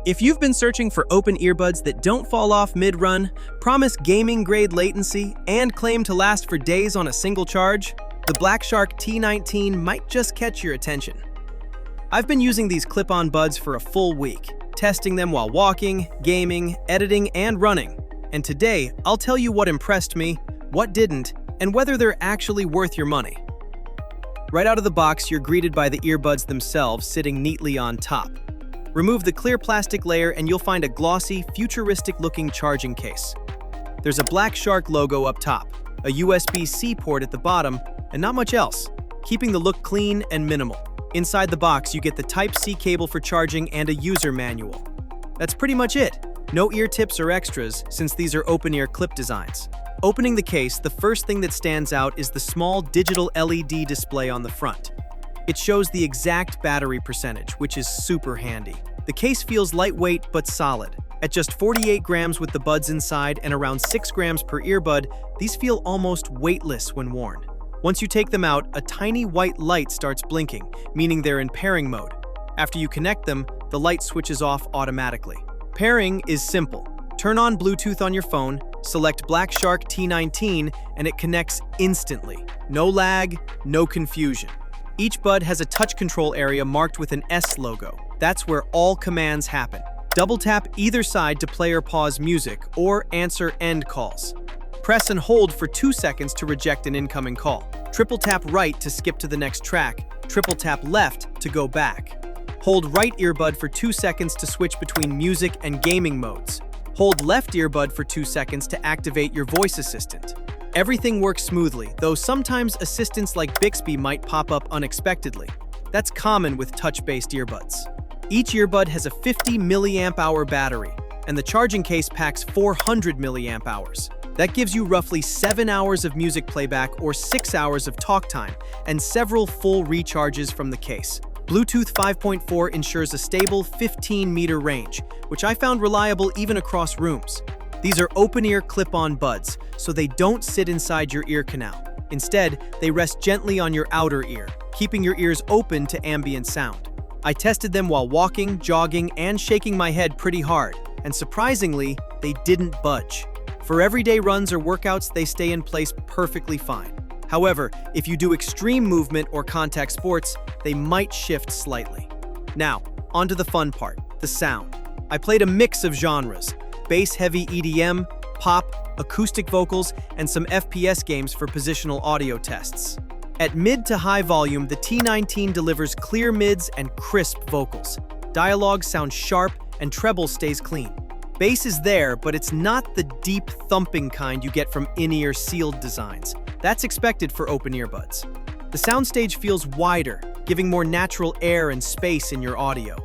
If you've been searching for open earbuds that don't fall off mid-run, promise gaming-grade latency, and claim to last for days on a single charge, the Black Shark T19 might just catch your attention. I've been using these clip-on buds for a full week, testing them while walking, gaming, editing, and running. And today, I'll tell you what impressed me, what didn't, and whether they're actually worth your money. Right out of the box, you're greeted by the earbuds themselves sitting neatly on top. Remove the clear plastic layer and you'll find a glossy, futuristic-looking charging case. There's a Black Shark logo up top, a USB-C port at the bottom, and not much else, keeping the look clean and minimal. Inside the box, you get the Type-C cable for charging and a user manual. That's pretty much it. No ear tips or extras, since these are open-ear clip designs. Opening the case, the first thing that stands out is the small digital LED display on the front. It shows the exact battery percentage, which is super handy. The case feels lightweight but solid. At just 48 grams with the buds inside and around 6 grams per earbud, these feel almost weightless when worn. Once you take them out, a tiny white light starts blinking, meaning they're in pairing mode. After you connect them, the light switches off automatically. Pairing is simple. Turn on Bluetooth on your phone, select Black Shark T19, and it connects instantly. No lag, no confusion. Each bud has a touch control area marked with an S logo. That's where all commands happen. Double tap either side to play or pause music or answer end calls. Press and hold for 2 seconds to reject an incoming call. Triple tap right to skip to the next track. Triple tap left to go back. Hold right earbud for 2 seconds to switch between music and gaming modes. Hold left earbud for 2 seconds to activate your voice assistant. Everything works smoothly, though sometimes assistants like Bixby might pop up unexpectedly. That's common with touch-based earbuds. Each earbud has a 50 mAh battery, and the charging case packs 400 mAh. That gives you roughly 7 hours of music playback or 6 hours of talk time, and several full recharges from the case. Bluetooth 5.4 ensures a stable 15-meter range, which I found reliable even across rooms. These are open-ear clip-on buds, so they don't sit inside your ear canal. Instead, they rest gently on your outer ear, keeping your ears open to ambient sound. I tested them while walking, jogging, and shaking my head pretty hard, and surprisingly, they didn't budge. For everyday runs or workouts, they stay in place perfectly fine. However, if you do extreme movement or contact sports, they might shift slightly. Now, onto the fun part, the sound. I played a mix of genres: bass-heavy EDM, pop, acoustic vocals, and some FPS games for positional audio tests. At mid to high volume, the T19 delivers clear mids and crisp vocals. Dialogue sounds sharp and treble stays clean. Bass is there, but it's not the deep thumping kind you get from in-ear sealed designs. That's expected for open earbuds. The soundstage feels wider, giving more natural air and space in your audio.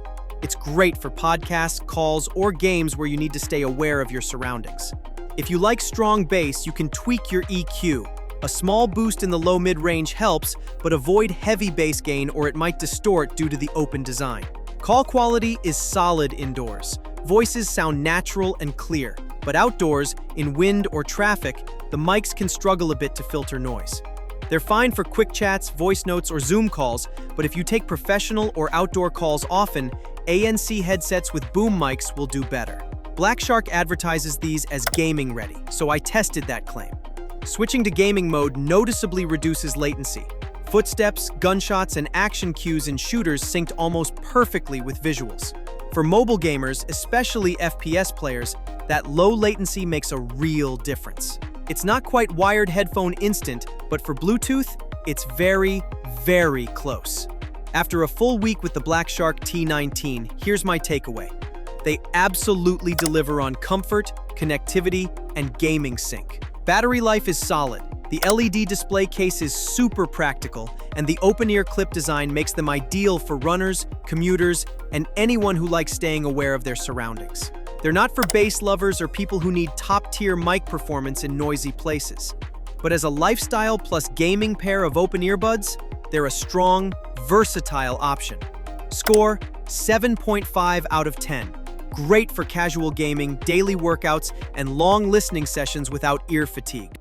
It's great for podcasts, calls, or games where you need to stay aware of your surroundings. If you like strong bass, you can tweak your EQ. A small boost in the low-mid range helps, but avoid heavy bass gain or it might distort due to the open design. Call quality is solid indoors. Voices sound natural and clear, but outdoors, in wind or traffic, the mics can struggle a bit to filter noise. They're fine for quick chats, voice notes, or Zoom calls, but if you take professional or outdoor calls often, ANC headsets with boom mics will do better. Black Shark advertises these as gaming ready, so I tested that claim. Switching to gaming mode noticeably reduces latency. Footsteps, gunshots, and action cues in shooters synced almost perfectly with visuals. For mobile gamers, especially FPS players, that low latency makes a real difference. It's not quite wired headphone instant, but for Bluetooth, it's very, very close. After a full week with the Black Shark T19, here's my takeaway. They absolutely deliver on comfort, connectivity, and gaming sync. Battery life is solid. The LED display case is super practical, and the open-ear clip design makes them ideal for runners, commuters, and anyone who likes staying aware of their surroundings. They're not for bass lovers or people who need top-tier mic performance in noisy places. But as a lifestyle plus gaming pair of open earbuds, they're a strong, versatile option. Score: 7.5 out of 10. Great for casual gaming, daily workouts, and long listening sessions without ear fatigue.